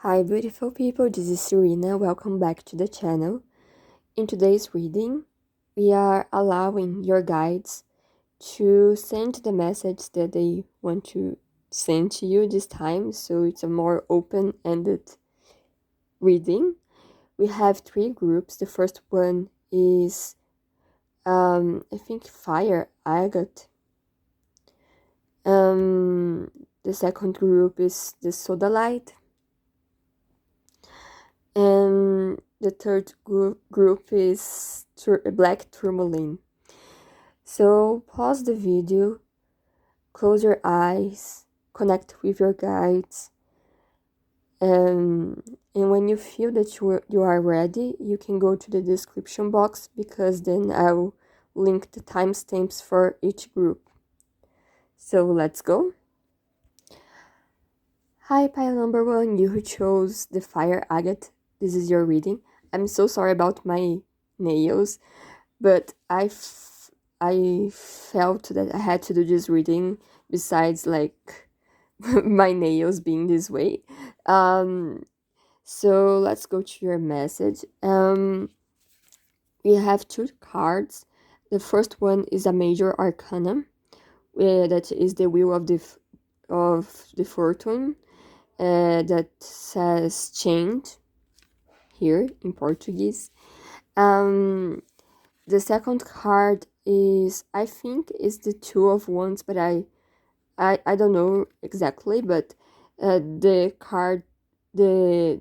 Hi beautiful people, this is Serena, welcome back to the channel. In today's reading, we are allowing your guides to send the message that they want to send to you this time, so it's a more open-ended reading. We have three groups. The first one is, I think, Fire, Agate. The second group is the Sodalite. And the third group is Black Turmaline. So pause the video, close your eyes, connect with your guides, and when you feel that you are ready, you can go to the description box, because then I'll link the timestamps for each group. So let's go. Hi pile number 1, you who chose the Fire Agate. This is your reading. I'm so sorry about my nails, but I felt that I had to do this reading besides like my nails being this way. So let's go to your message. We have two cards. The first one is a major arcana, that is the wheel of the fortune, that says change here in Portuguese. The second card is, I think, is the Two of Wands, but I don't know exactly. But the card, the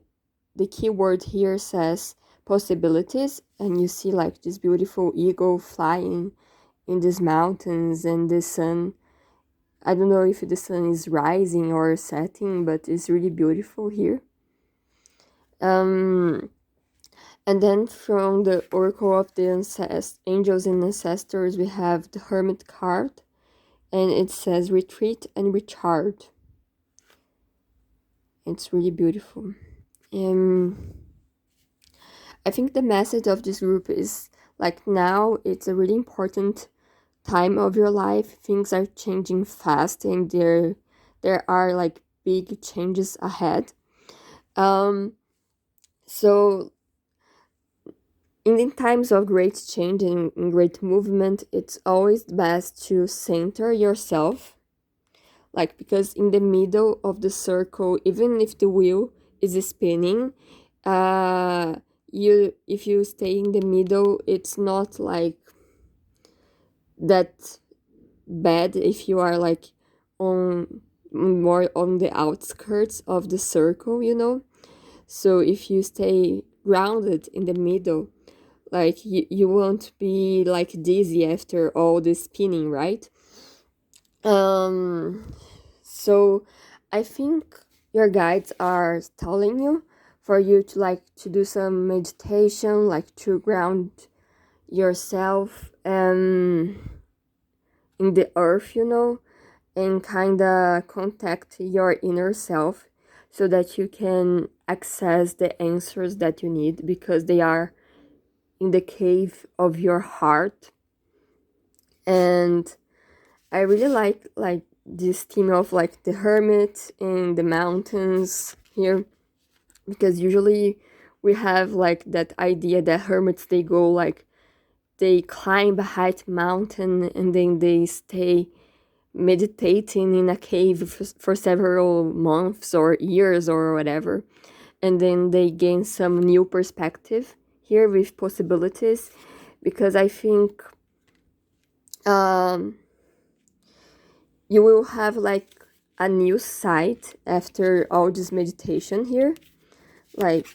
keyword here says possibilities, and you see like this beautiful eagle flying in these mountains, and the sun. I don't know if the sun is rising or setting, but it's really beautiful here. And then from the Oracle of the Angels and Ancestors, we have the Hermit card, and it says retreat and recharge. It's really beautiful. I think the message of this group is like, now it's a really important time of your life. Things are changing fast, and there are like big changes ahead. So in times of great change and great movement, it's always best to center yourself, like, because in the middle of the circle, even if the wheel is spinning, if you stay in the middle, it's not like that bad if you are like more on the outskirts of the circle, so if you stay grounded in the middle, like you won't be like dizzy after all the spinning, right? So I think your guides are telling you for you to do some meditation, like to ground yourself in the earth, and kinda contact your inner self, so that you can access the answers that you need, because they are in the cave of your heart. And I really like this theme of like the hermit in the mountains here, because usually we have like that idea that hermits, they go like, they climb a high mountain and then they stay meditating in a cave for several months or years or whatever, and then they gain some new perspective here with possibilities, because I think you will have like a new sight after all this meditation here, like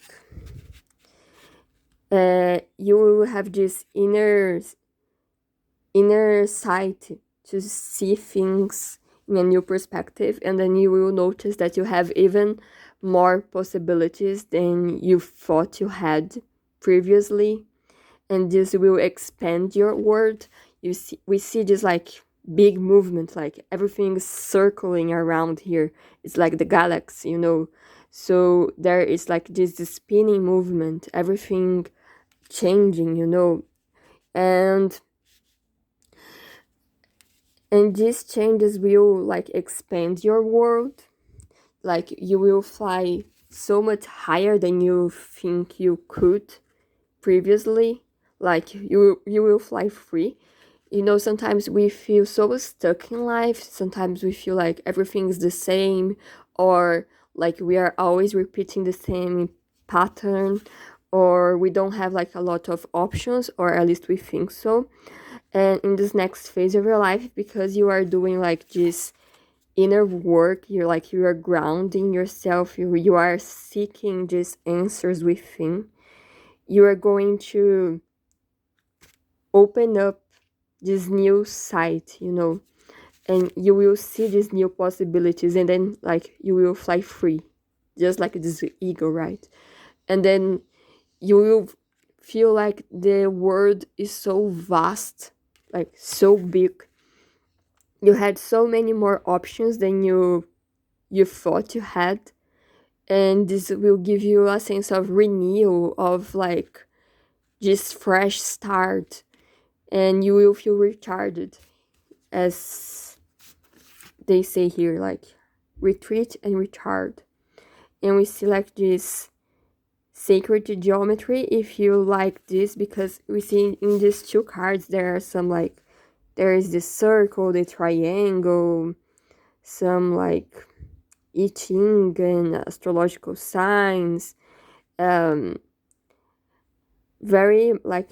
you will have this inner sight to see things in a new perspective, and then you will notice that you have even more possibilities than you thought you had previously, and this will expand your world. We see this like big movement, like everything is circling around here. It's like the galaxy, so there is like this spinning movement, everything changing, and these changes will like expand your world, like you will fly so much higher than you think you could previously. Like you will fly free. You know, sometimes we feel so stuck in life. Sometimes we feel like everything's the same, or like we are always repeating the same pattern, or we don't have like a lot of options, or at least we think so. And in this next phase of your life, because you are doing like this inner work, you are grounding yourself, you are seeking these answers within, you are going to open up this new sight, you know, and you will see these new possibilities, and then like you will fly free, just like this eagle, right? And then you will feel like the world is so vast, like so big. You had so many more options than you thought you had, and this will give you a sense of renewal, of like just fresh start, and you will feel recharged, as they say here, like retreat and recharge. And we see like this sacred geometry, if you like this, because we see in these two cards there are some like, there is the circle, the triangle, some like I Ching and astrological signs, very like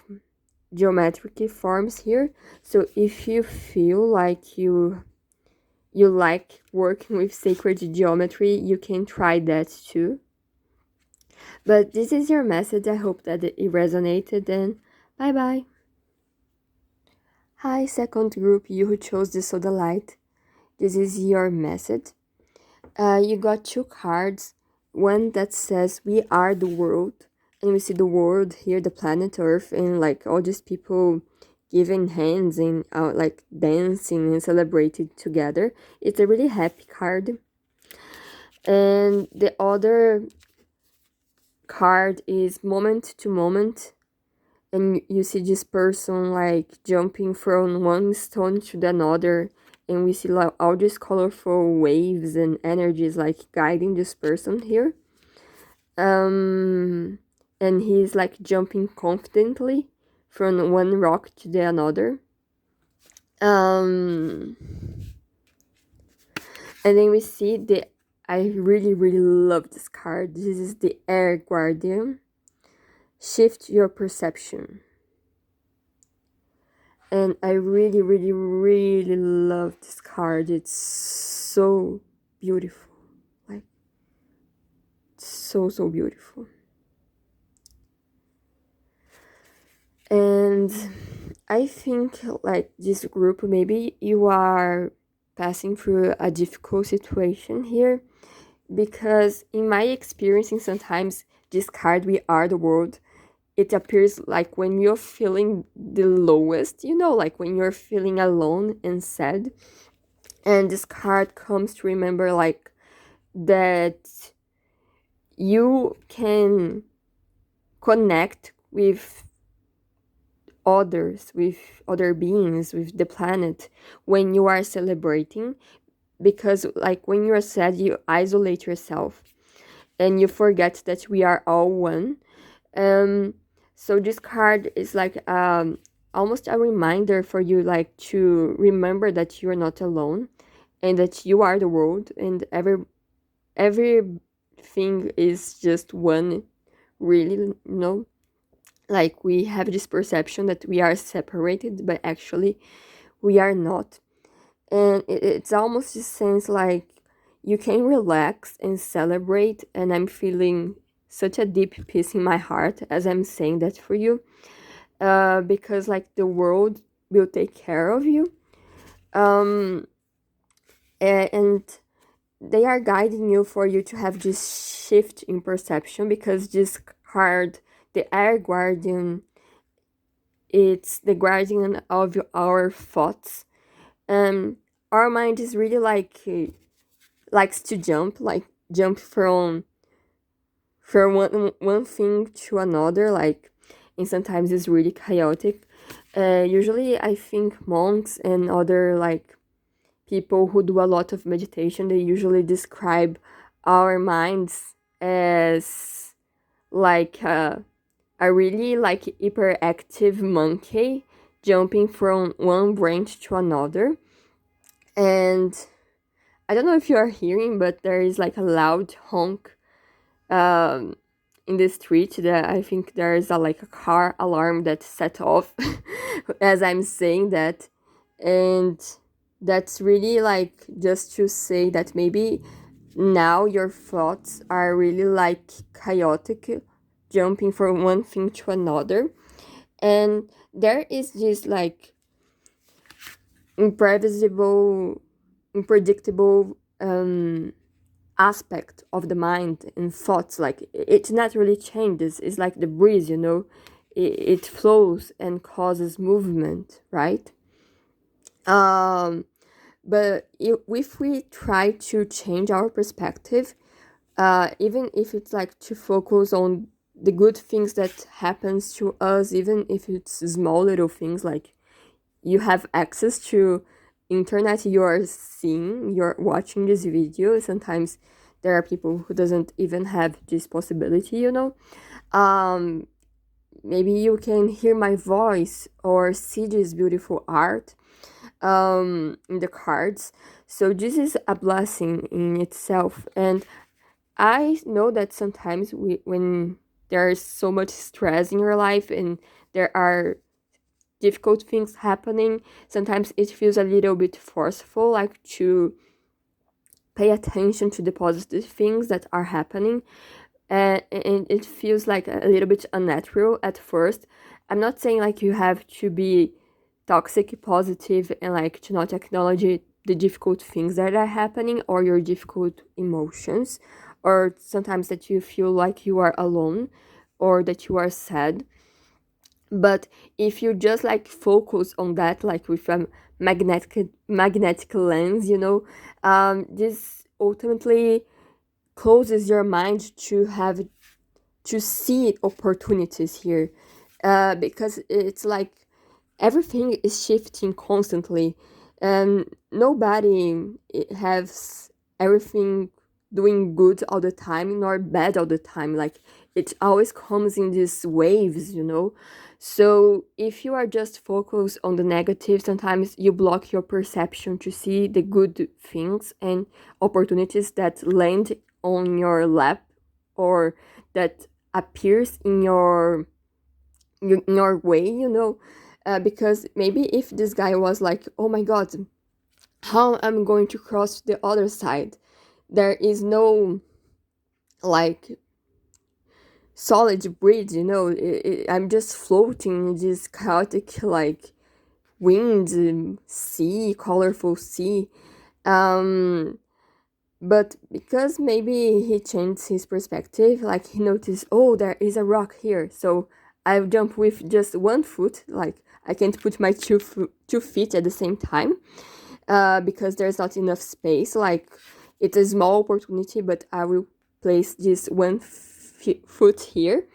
geometric forms here. So if you feel like you like working with sacred geometry, you can try that too. But this is your message. I hope that it resonated, and bye bye. Hi, second group, you who chose the Sodalite. This is your message. You got two cards. One that says we are the world, and we see the world here, the planet Earth, and like all these people giving hands and like dancing and celebrating together. It's a really happy card. And the other card is moment to moment, and you see this person like jumping from one stone to the another, and we see like all these colorful waves and energies like guiding this person here. And he's like jumping confidently from one rock to the another. And then we see the, I really love this card. This is the Air Guardian. Shift your perception. And I really love this card. It's so beautiful. Like, so beautiful. And I think like this group, maybe you are passing through a difficult situation here, because in my experience, sometimes this card, we are the world, it appears like when you're feeling the lowest, you know, like when you're feeling alone and sad. And this card comes to remember like that you can connect with others, with other beings, with the planet, when you are celebrating. Because like when you're sad, you isolate yourself and you forget that we are all one. So this card is like almost a reminder for you, like to remember that you're not alone, and that you are the world, and everything is just one, really, you know. Like we have this perception that we are separated, but actually we are not. And it's almost this sense like you can relax and celebrate, and I'm feeling such a deep peace in my heart as I'm saying that for you, because like the world will take care of you, and they are guiding you for you to have this shift in perception, because this card, the Air Guardian, it's the guardian of our thoughts. Our mind is really like likes to jump, like jump from one thing to another, like, and sometimes it's really chaotic. Usually I think monks and other like people who do a lot of meditation, they usually describe our minds as like a really like hyperactive monkey jumping from one branch to another. And I don't know if you are hearing, but there is like a loud honk um, in the street that I think there is like a car alarm that set off as I'm saying that. And that's really like just to say that maybe now your thoughts are really like chaotic, jumping from one thing to another. And there is this like imprevisible, unpredictable aspect of the mind and thoughts. Like it naturally changes. It's like the breeze, you know, it flows and causes movement, right? But if we try to change our perspective, even if it's like to focus on the good things that happens to us, even if it's small little things, like you have access to internet, you're seeing, you're watching this video. Sometimes there are people who doesn't even have this possibility, you know. Maybe you can hear my voice or see this beautiful art in the cards. So this is a blessing in itself. And I know that sometimes when there's so much stress in your life and there are difficult things happening, sometimes it feels a little bit forceful, like to pay attention to the positive things that are happening. And it feels like a little bit unnatural at first. I'm not saying like you have to be toxic positive and like to not acknowledge the difficult things that are happening or your difficult emotions, or sometimes that you feel like you are alone or that you are sad. But if you just like focus on that, like with a magnetic lens, you know, this ultimately closes your mind to have to see opportunities here, because it's like everything is shifting constantly, and nobody has everything doing good all the time nor bad all the time. Like it always comes in these waves, you know. So if you are just focused on the negative, sometimes you block your perception to see the good things and opportunities that land on your lap, or that appears in your way, you know. Because maybe if this guy was like, oh my god, how I'm going to cross to the other side, there is no like solid bridge, you know. I'm just floating in this chaotic like wind, sea, colorful sea. um but because maybe he changed his perspective, like he noticed, oh, there is a rock here, so I'll jump with just one foot. Like I can't put my two feet at the same time, because there's not enough space. Like it's a small opportunity, but I will place this one foot here.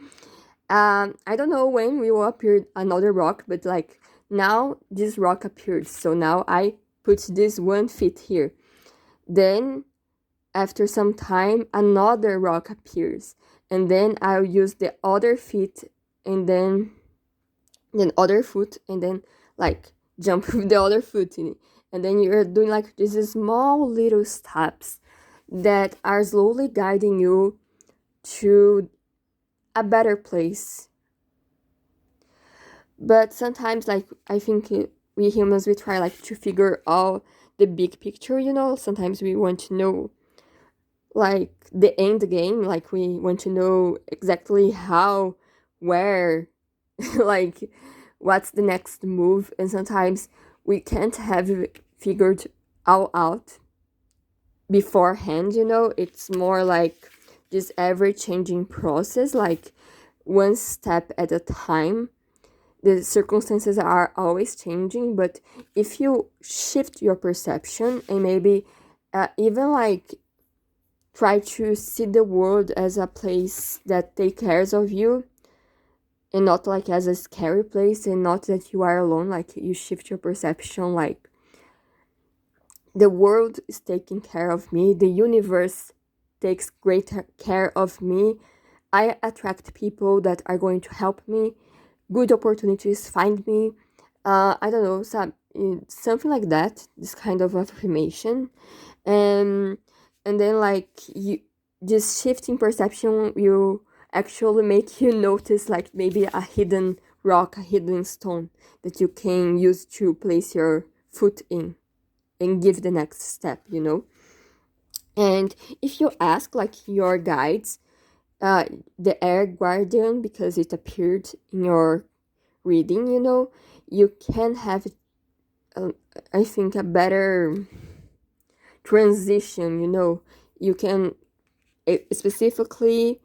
I don't know when we will appear another rock, but like now this rock appeared, so now I put this 1 feet here. Then after some time, another rock appears, and then I'll use the other feet, and then other foot, and then like jump with the other foot in it. And then you're doing like these small little steps that are slowly guiding you to a better place. But sometimes, like, I think we humans, we try like to figure out the big picture, you know. Sometimes we want to know like the end game, like we want to know exactly how, where, like what's the next move. And sometimes we can't have it figured all out beforehand, you know. It's more like this ever changing process, like one step at a time. The circumstances are always changing, but if you shift your perception and maybe even like try to see the world as a place that takes care of you, and not like as a scary place, and not that you are alone, like you shift your perception, like the world is taking care of me, the universe takes great care of me. I attract people that are going to help me. Good opportunities find me. I don't know, something like that. This kind of affirmation, and then like you, this shift in perception will actually make you notice like maybe a hidden rock, a hidden stone that you can use to place your foot in and give the next step, you know. And if you ask like your guides, the air guardian, because it appeared in your reading, you know, you can have uh, I think a better transition, you know. You can specifically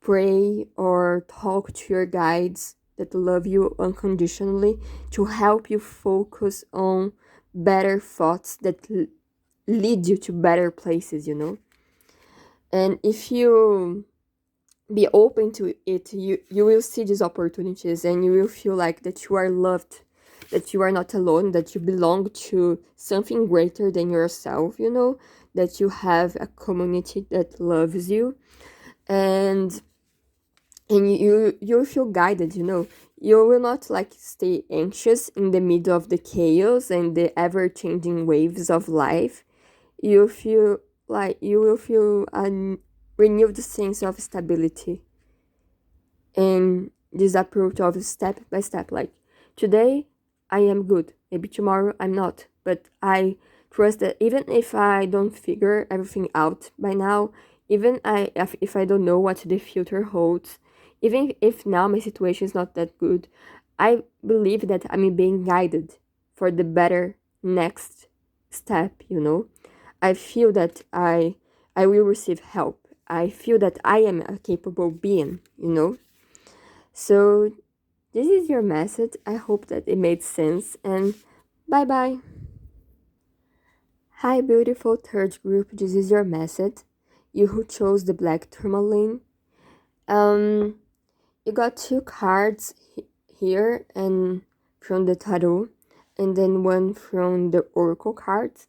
pray or talk to your guides that love you unconditionally to help you focus on better thoughts that lead you to better places, you know. And if you be open to it, you will see these opportunities and you will feel like that you are loved, that you are not alone, that you belong to something greater than yourself, you know, that you have a community that loves you. and you feel guided, you know. You will not like stay anxious in the middle of the chaos and the ever-changing waves of life. You feel like you will feel a renewed sense of stability and this approach of step by step. Like today I am good, maybe tomorrow I'm not, but I trust that even if I don't figure everything out by now, even if I don't know what the future holds, even if now my situation is not that good, I believe that I'm being guided for the better next step, you know. I feel that I will receive help. I feel that I am a capable being, you know. So this is your message. I hope that it made sense, and bye bye. Hi, beautiful third group. This is your message. You who chose the black tourmaline. Um, you got two cards here, and from the tarot, and then one from the oracle cards.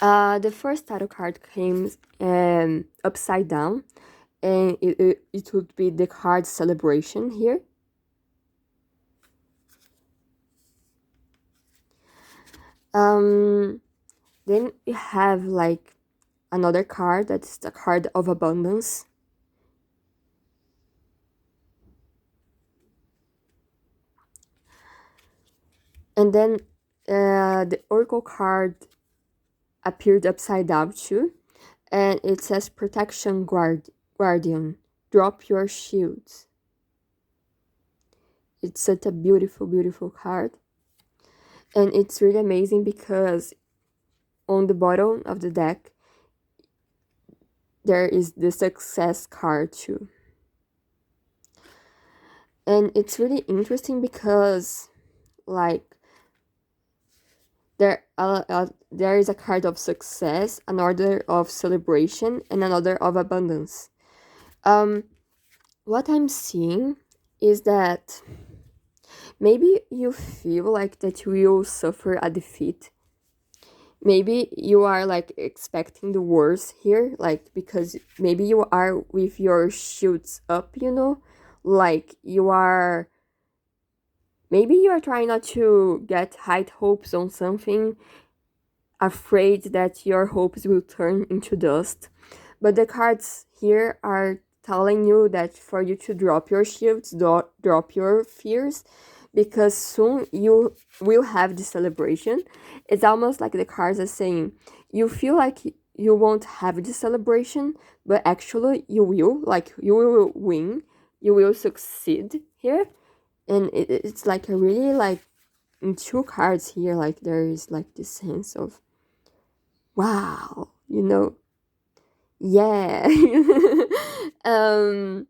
The first tarot card came upside down, and it would be the card celebration here. Then you have like another card that's the card of abundance. And then the oracle card appeared upside down too, and it says protection guardian. Drop your shields. It's such a beautiful, beautiful card. And it's really amazing because on the bottom of the deck, there is the success card too. And it's really interesting because, like, there is a card of success, another of celebration, and another of abundance. What I'm seeing is that maybe you feel like that you will suffer a defeat. Maybe you are like expecting the worst here, like because maybe you are with your shields up, you know, like maybe you are trying not to get high hopes on something, afraid that your hopes will turn into dust. But the cards here are telling you that for you to drop your shields, drop your fears, because soon you will have the celebration. It's almost like the cards are saying, you feel like you won't have the celebration, but actually you will, like you will win, you will succeed here. And it's like a really like in two cards here, like there is like this sense of wow, you know, yeah. um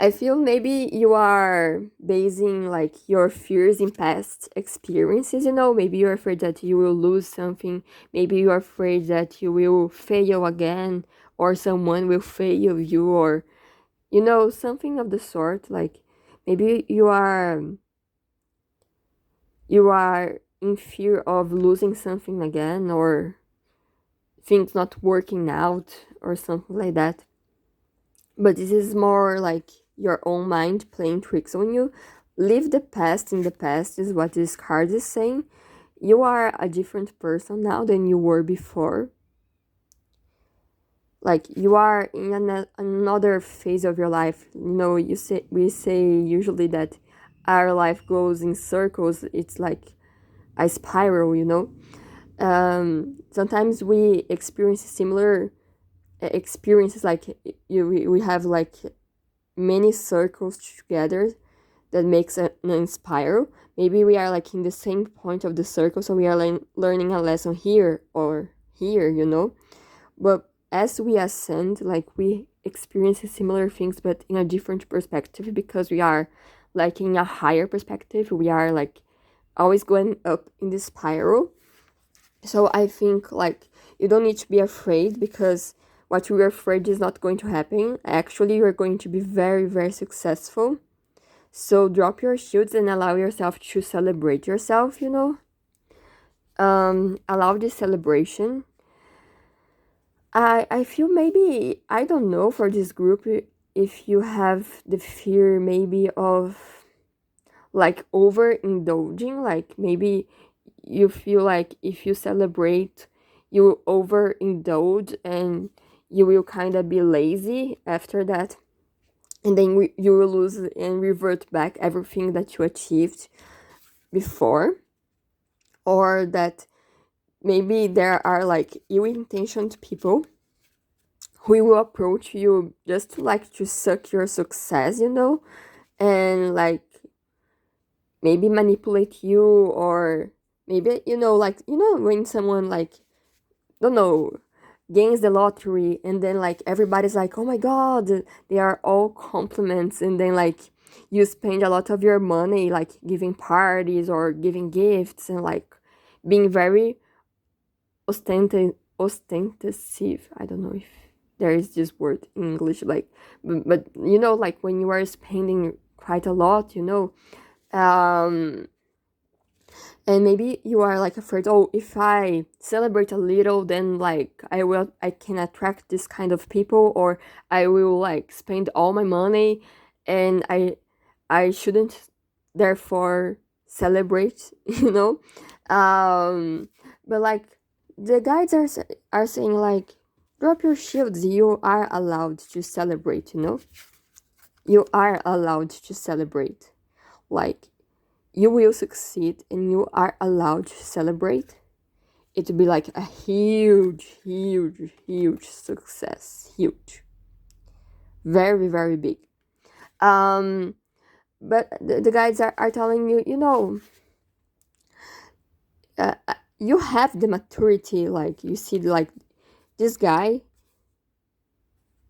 I feel maybe you are basing like your fears in past experiences, you know. Maybe you're afraid that you will lose something, maybe you're afraid that you will fail again, or someone will fail you, or you know, something of the sort. Like maybe you are in fear of losing something again, or things not working out, or something like that. But this is more like your own mind playing tricks on you. Leave the past in the past is what this card is saying. You are a different person now than you were before. Like you are in another phase of your life. We say usually that our life goes in circles. It's like a spiral, Sometimes we experience similar experiences, like we have like many circles together that makes an spiral. Maybe we are like in the same point of the circle, so we are learning a lesson here or here, But as we ascend, like we experience similar things, but in a different perspective, because we are like in a higher perspective. We are like always going up in the spiral. So I think like you don't need to be afraid, because what you're afraid is not going to happen. Actually, you're going to be very, very successful. So drop your shields and allow yourself to celebrate yourself, Allow this celebration. I feel maybe, I don't know, for this group, if you have the fear maybe of like overindulging, like maybe you feel like if you celebrate, you overindulge and you will kind of be lazy after that. And then you will lose and revert back everything that you achieved before. Or that maybe there are like ill-intentioned people who will approach you just to like to suck your success, and like maybe manipulate you, or maybe, like, when someone like, don't know, gains the lottery, and then like everybody's like, oh my god, they are all compliments, and then like you spend a lot of your money like giving parties or giving gifts and like being very ostentative. I don't know if there is this word in English, like, but like when you are spending quite a lot, and maybe you are like afraid, oh, if I celebrate a little, then like I can attract this kind of people, or I will like spend all my money, and I shouldn't therefore celebrate, but like the guides are saying like, drop your shields. You are allowed to celebrate, you are allowed to celebrate. Like, you will succeed and you are allowed to celebrate. It will be like a huge, huge, huge success. Huge. Very, very big. But the guides are telling you, you have the maturity. Like, you see, like, this guy,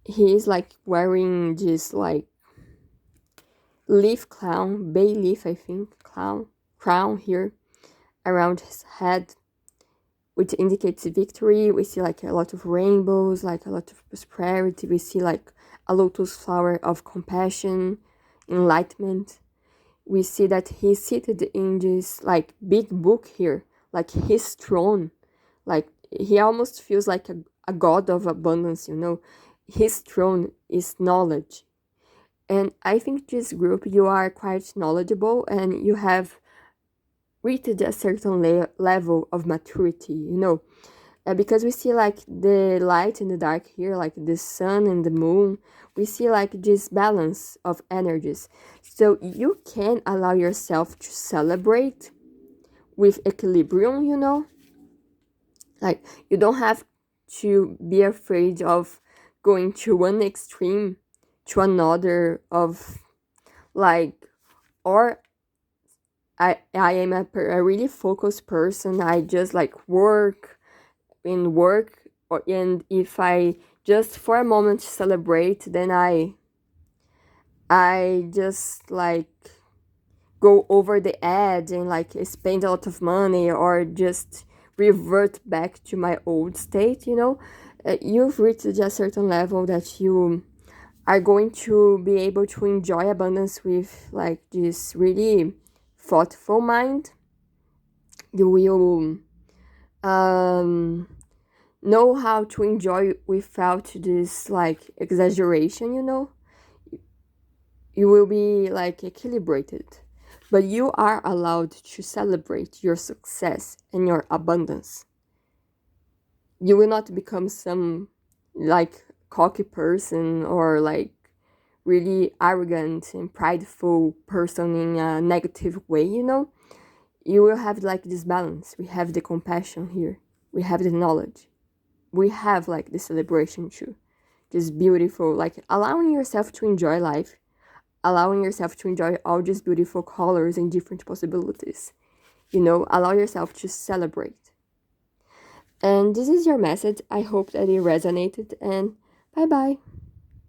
he is like wearing this like bay leaf, I think, crown here around his head, which indicates victory. We see like a lot of rainbows, like a lot of prosperity. We see like a lotus flower of compassion, enlightenment. We see that he's seated in this like big book here, like his throne. Like he almost feels like a god of abundance, His throne is knowledge. And I think this group, you are quite knowledgeable and you have reached a certain level of maturity, because we see like the light and the dark here, like the sun and the moon. We see like this balance of energies. So you can allow yourself to celebrate with equilibrium, Like you don't have to be afraid of going to one extreme to another, of like, or I am a really focused person. I just like work, and if I just for a moment celebrate, then I just like go over the edge and like spend a lot of money, or just revert back to my old state, You've reached a certain level that you are going to be able to enjoy abundance with like this really thoughtful mind. You will Know how to enjoy without this like exaggeration, you will be like equilibrated. But you are allowed to celebrate your success and your abundance. You will not become some like cocky person or like really arrogant and prideful person in a negative way, You will have like this balance. We have the compassion here. We have the knowledge. We have like the celebration too. Just beautiful, like allowing yourself to enjoy life, allowing yourself to enjoy all these beautiful colors and different possibilities. Allow yourself to celebrate. And this is your message. I hope that it resonated, and bye bye.